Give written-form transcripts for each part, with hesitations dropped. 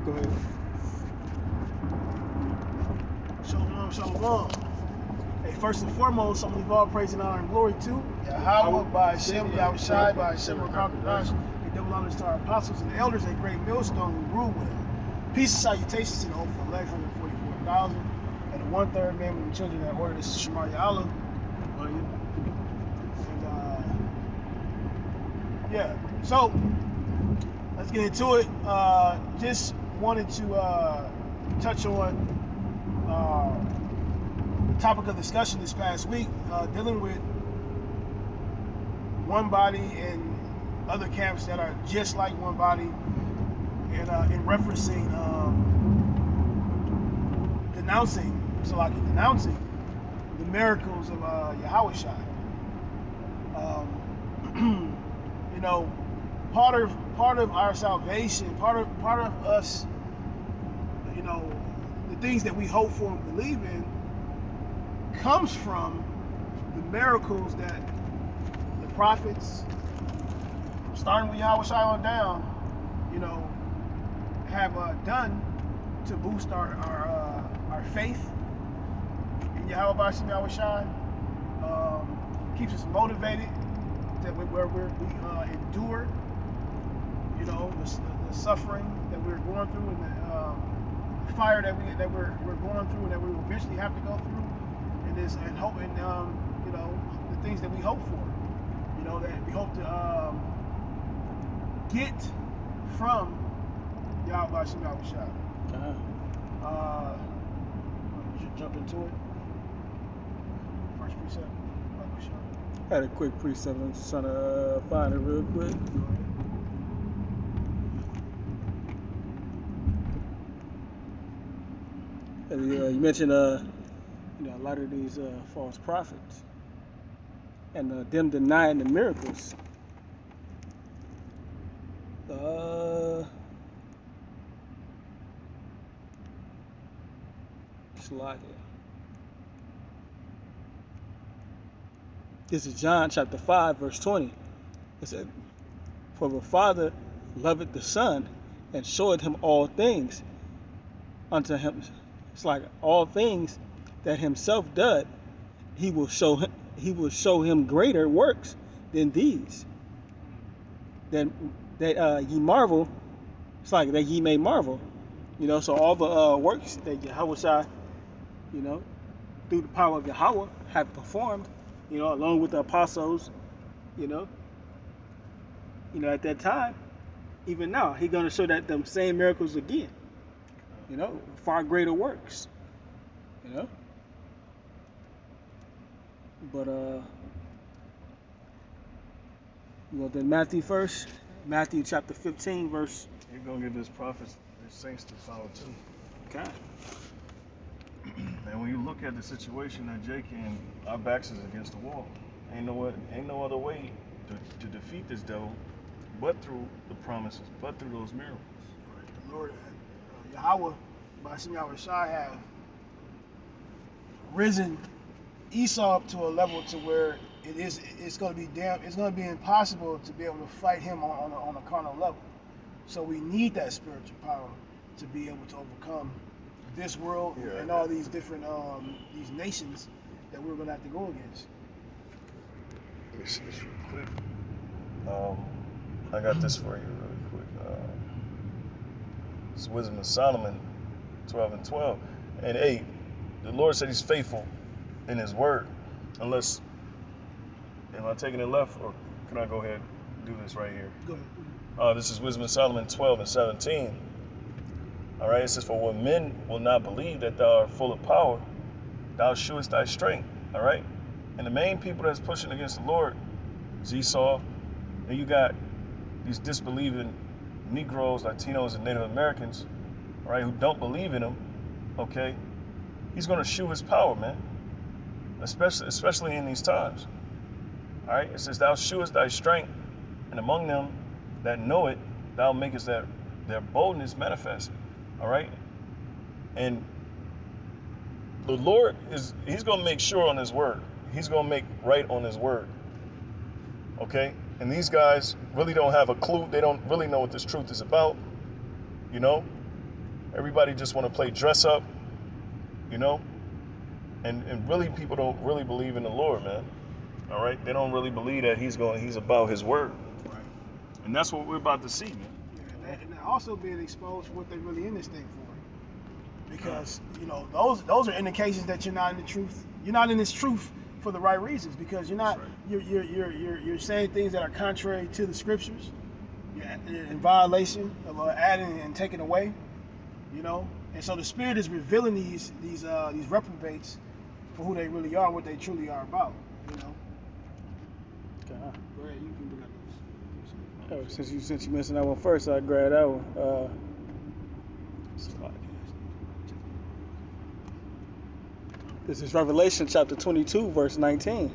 Go ahead. Shalom, shalom. Hey, first and foremost, I'm going to give all praise and honor and glory to Yahweh, by Hashem, Yahushai, by Hashem, Rakakadash. We double honors to our apostles and elders at Great Millstone who rule with them. Peace and salutations to the hopeful elect, 144,000, and the 1/3 men and children that order this YASHAMIAHLA. And yeah, so let's get into it. Just wanted to touch on the topic of discussion this past week, dealing with one body and other camps that are just like one body, and in referencing denouncing the miracles of Yahushua. You know, part of our salvation, part of us, you know, the things that we hope for and believe in comes from the miracles that the prophets, starting with Yahushua on down, you know, have done to boost our faith in Yahweh Yahushua. Keeps us motivated that we endure, you know, the suffering that we're going through, and the fire that we're going through, and that we will eventually have to go through, and hope, and you know, the things that we hope for, you know, that we hope to get from Yahweh Yahushua. Jump into it. First precept. I had a quick precept. I'm just trying to find it real quick. You mentioned you know, a lot of these false prophets and them denying the miracles. Slide here. This is John chapter 5, verse 20. It said, "For the Father loveth the Son, and showeth him all things unto him." It's like all things that himself doth, he will show him greater works than these. That ye marvel. It's like that ye may marvel. You know, so all the works that Yahushua, you know, through the power of Yahweh have performed, you know, along with the apostles, you know, at that time, even now, he's going to show that them same miracles again, you know, far greater works, you know. But, you know, then Matthew first, Matthew chapter 15, verse. He's going to give his prophets, his saints to follow too. Okay. And when you look at the situation that Jake in, our backs is against the wall. Ain't no other way to defeat this devil but through the promises, but through those miracles. Right. The Lord, Yahweh, by Hashem Yahushua, have risen Esau up to a level to where it's going to be impossible to be able to fight him on a carnal level. So we need that spiritual power to be able to overcome this world and all these different these nations that we're gonna have to go against. Let me see this real quick. I got this for you really quick. It's Wisdom of Solomon 12:12. And 8. The Lord said he's faithful in his word. Unless, am I taking it left, or can I go ahead and do this right here? Go ahead. This is Wisdom of Solomon 12:17. All right, it says, "For when men will not believe that thou art full of power, thou shewest thy strength." All right, and the main people that's pushing against the Lord is Esau. And you got these disbelieving Negroes, Latinos, and Native Americans, all right, who don't believe in him. Okay, he's going to shew his power, man, especially in these times. All right, it says, "Thou shewest thy strength, and among them that know it, thou makest their boldness manifest." All right, and the Lord he's going to make sure on his word. He's going to make right on his word. Okay, and these guys really don't have a clue. They don't really know what this truth is about, you know. Everybody just want to play dress up, you know? And really, people don't really believe in the Lord, man. All right? They don't really believe that he's about his word. Right. And that's what we're about to see, man. Yeah, and they're also being exposed for what they're really in this thing for. Because, you know, those are indications that you're not in the truth. You're not in this truth for the right reasons, because you're not, right. You're saying things that are contrary to the scriptures. You're in violation of adding and taking away, you know. And so the Spirit is revealing these reprobates for who they really are and what they truly are about, you know. Okay. Go ahead, you can bring up those. Since you mentioned that one first, I grabbed that one. This is Revelation chapter 22, verse 19.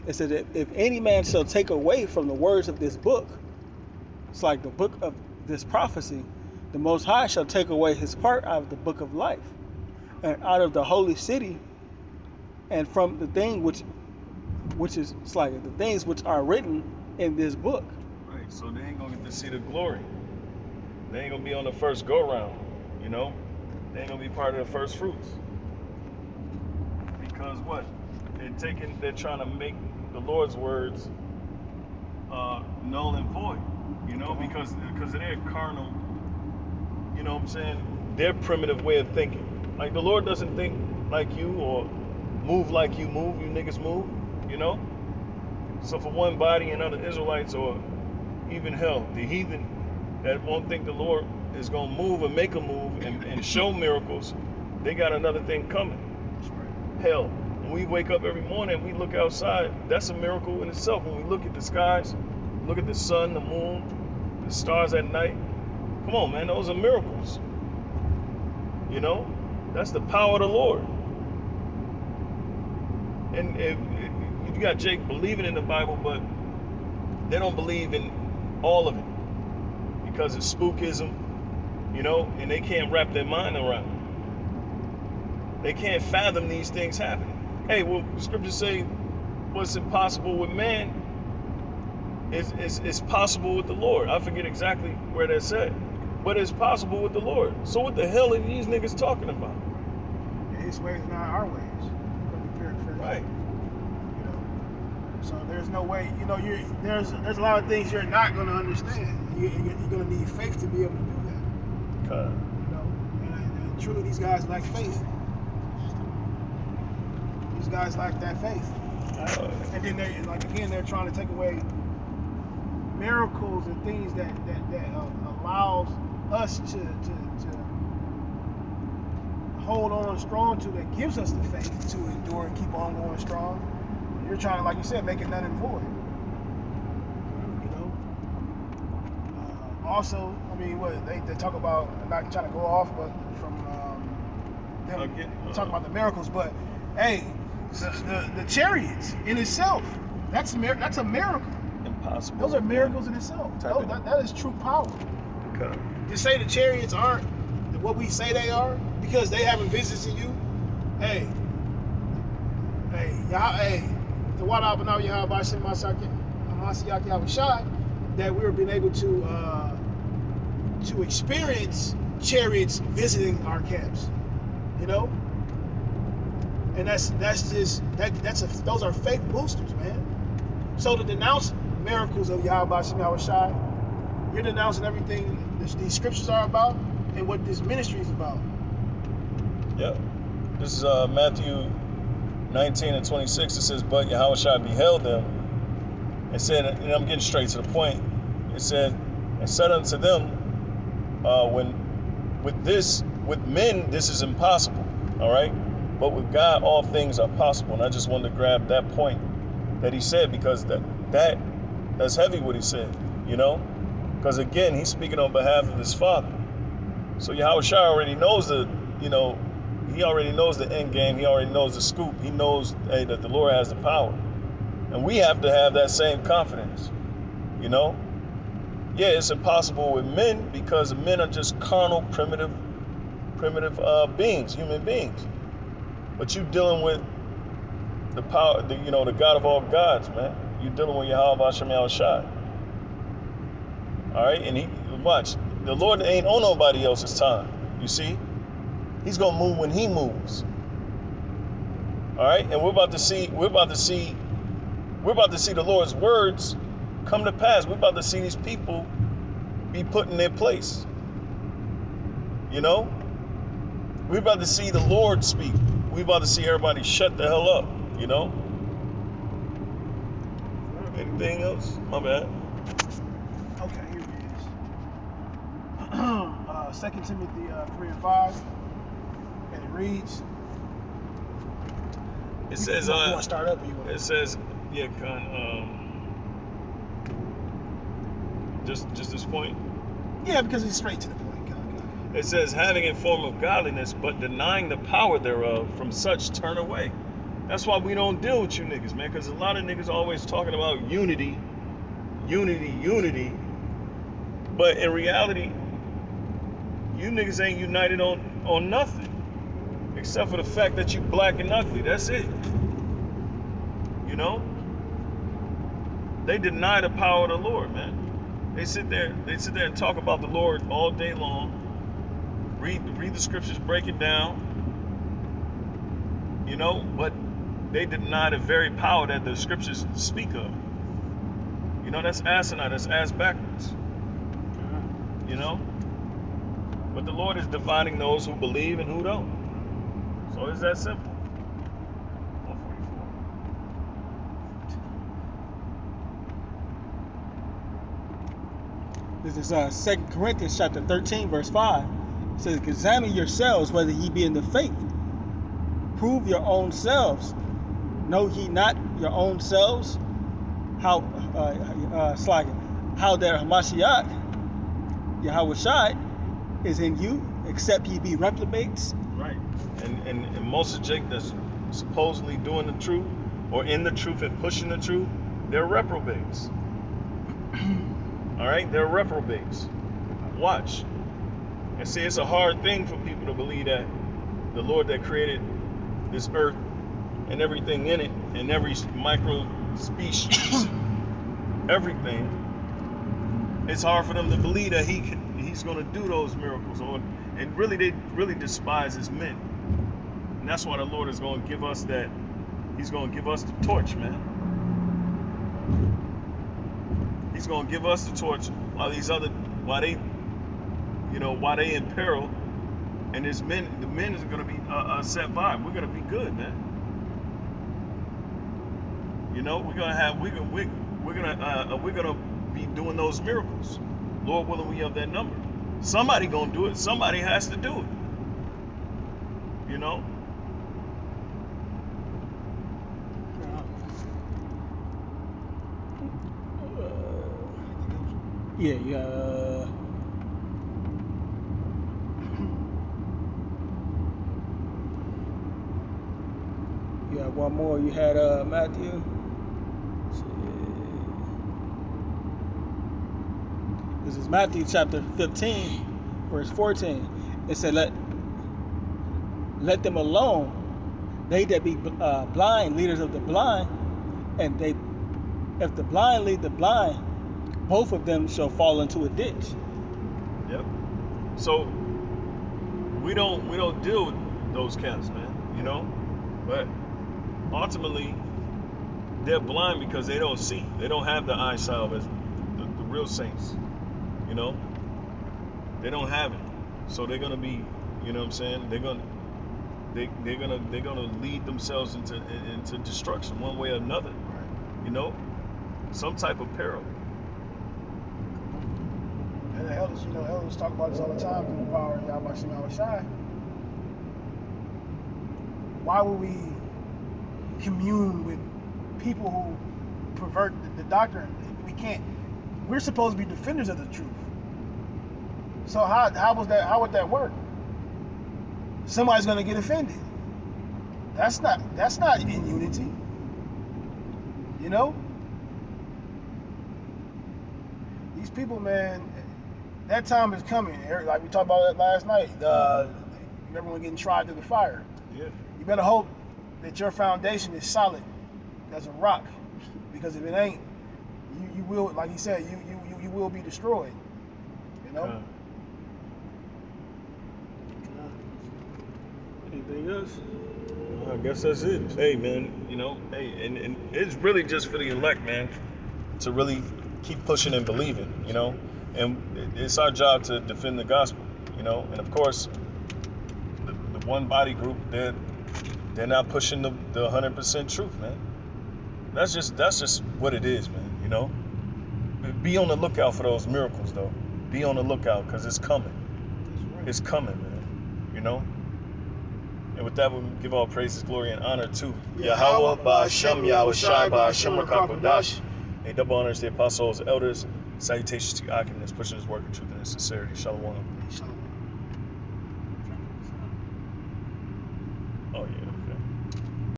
It said that if any man shall take away from the words of this book, it's like the book of this prophecy, the Most High shall take away his part out of the book of life, and out of the holy city, and from the thing which is, it's like the things which are written in this book. Right, so they ain't gonna get to see the glory. They ain't gonna be on the first go round, you know? They ain't gonna be part of the first fruits. Because what? They're trying to make the Lord's words null and void, you know, because of their carnal, you know what I'm saying, their primitive way of thinking. Like, the Lord doesn't think like you or move like you move, you niggas move, you know? So for one body and other Israelites, or even hell, the heathen that won't think the Lord is going to move and make a move and show miracles, they got another thing coming. Hell, when we wake up every morning and we look outside, that's a miracle in itself. When we look at the skies, look at the sun, the moon, the stars at night, come on, man, those are miracles. You know, that's the power of the Lord. And if you got Jake believing in the Bible, but they don't believe in all of it because it's spookism, you know, and they can't wrap their mind around it. They can't fathom these things happening. Hey, well, scriptures say what's impossible with man is possible with the Lord. I forget exactly where that's said, but it's possible with the Lord. So what the hell are these niggas talking about? His ways are not our ways. Right. You know, so there's no way. You know, there's a lot of things you're not going to understand. You're going to need faith to be able to do that. Okay. You know, and truly, these guys lack faith. These guys lack that faith. And then they're trying to take away miracles and things that allows us to hold on strong to, that gives us the faith to endure and keep on going strong. You're trying to, like you said, make it null and void. You know. Also, I mean, what they talk about, I'm not trying to go off, but from them talk about the miracles. But hey, the chariots in itself, that's a miracle. Impossible. Those are miracles in itself. That is true power. Okay. To say the chariots aren't what we say they are because they haven't visited you, hey, the water up and out that we're being able to experience chariots visiting our camps, you know, and those are faith boosters, man. So to denounce miracles of Yahweh Shai, you're denouncing everything these scriptures are about and what this ministry is about. Yep. This is Matthew 19:26. It says, "But Yahushua beheld them and said," and I'm getting straight to the point. It said, "And said unto them, with men this is impossible, all right, but with God all things are possible." And I just wanted to grab that point that he said, because that's heavy what he said, you know, because again he's speaking on behalf of his Father. So Yahushua already knows he already knows the end game. He already knows the scoop. He knows, hey, that the Lord has the power. And we have to have that same confidence, you know? Yeah, it's impossible with men because men are just carnal, primitive beings, human beings. But you dealing with the power, the God of all gods, man. You're dealing with Yahweh Shai. All right? And watch, the Lord ain't on nobody else's time. You see? He's gonna move when he moves. All right, and we're about to see the Lord's words come to pass. We're about to see these people be put in their place. You know? We're about to see the Lord speak. We're about to see everybody shut the hell up, you know? Anything else? My bad. Okay, here it is. 2 Timothy 3 and 5. And it reads. It says, you want to start up or you want it says, yeah, just this point. Yeah, because it's straight to the point. It says, having a form of godliness, but denying the power thereof, from such turn away. That's why we don't deal with you niggas, man, because a lot of niggas always talking about unity. But in reality, you niggas ain't united on nothing. Except for the fact that you black and ugly. That's it. You know? They deny the power of the Lord, man. They sit there and talk about the Lord all day long. Read the scriptures, break it down. You know, but they deny the very power that the scriptures speak of. You know, that's asinine, that's ass backwards. You know? But the Lord is dividing those who believe and who don't. So it's that simple. 144. This is 2 Corinthians chapter 13, verse 5. It says, examine yourselves whether ye be in the faith. Prove your own selves. Know ye not your own selves how that Hamashiach, Yahushua, is in you, except ye be reprobates. Right. And most of Jake that's supposedly doing the truth or in the truth and pushing the truth, they're reprobates. All right, they're reprobates. Watch. And see, it's a hard thing for people to believe that the Lord that created this earth and everything in it and every micro species, everything, it's hard for them to believe that he's going to do those miracles. And really, they really despise his men. And that's why the Lord is going to give us that. He's going to give us the torch, man. He's going to give us the torch while they in peril, and the men is going to be set by. We're going to be good, man. You know, we're gonna be doing those miracles. Lord willing, we have that number. Somebody gonna do it. Somebody has to do it. You know. Yeah. You had one more. You had Matthew. This is Matthew chapter 15, verse 14. It said, let them alone. They that be blind, leaders of the blind, and if the blind lead the blind, both of them shall fall into a ditch. Yep. So we don't deal with those cats, man. You know, but ultimately they're blind because they don't see. They don't have the eyesight as the real saints. You know, they don't have it. So they're gonna be, you know what I'm saying? They're gonna lead themselves into destruction one way or another. You know, some type of peril. And the elders talk about this all the time through the power of YASHAMIAHLA. Why would we commune with people who pervert the doctrine? We can't. We're supposed to be defenders of the truth. So how would that work? Somebody's gonna get offended. That's not in unity. You know? These people, man, that time is coming. Like we talked about it last night. Everyone getting tried to the fire. Yeah. You better hope that your foundation is solid as a rock, because if it ain't, you will, like he said, you will be destroyed. You know. Anything else? I guess that's it. Hey, man, you know, hey, and it's really just for the elect, man, to really keep pushing and believing, you know, and it's our job to defend the gospel, you know, and of course, the one body group, they're not pushing the 100% truth, man. That's just what it is, man, you know. Be on the lookout for those miracles, though. Be on the lookout, because it's coming. That's right. It's coming, man, you know. And with that, we give all praises, glory, and honor to Yahweh, Ba'Hashem, Yahweh Shai, Ba'Hashem, Rakakodash. A double honors to the apostles, elders. Salutations to Akim that's pushing his work in truth and in sincerity. Shalom. Shalom.